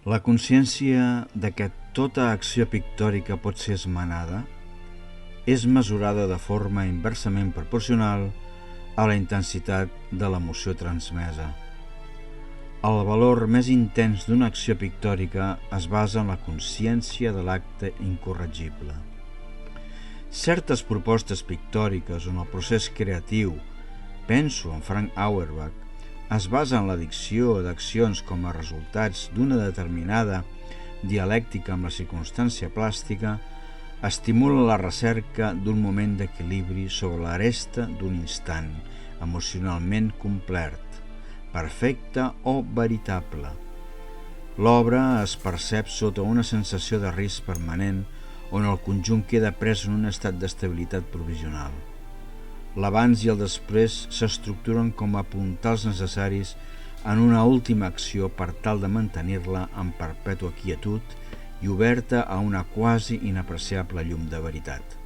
La consciència de que tota acció pictòrica pot ser esmenada és mesurada de forma inversament proporcional a la intensitat de l'emoció transmesa. El valor més intens d'una acció pictòrica es basa en la consciència de l'acte incorregible. Certes propostes pictòriques on el procés creatiu, penso en Frank Auerbach, es basa en l'addició d'accions com a resultats d'una determinada dialèctica amb la circumstància plàstica, estimula la recerca d'un moment d'equilibri sobre l'aresta d'un instant emocionalment complet, perfecte o veritable. L'obra es percep sota una sensació de risc permanent on el conjunt queda pres en un estat d'estabilitat provisional. L'abans i el després s'estructuren com a puntals necessaris en una última acció per tal de mantenir-la en perpètua quietud i oberta a una quasi inapreciable llum de veritat.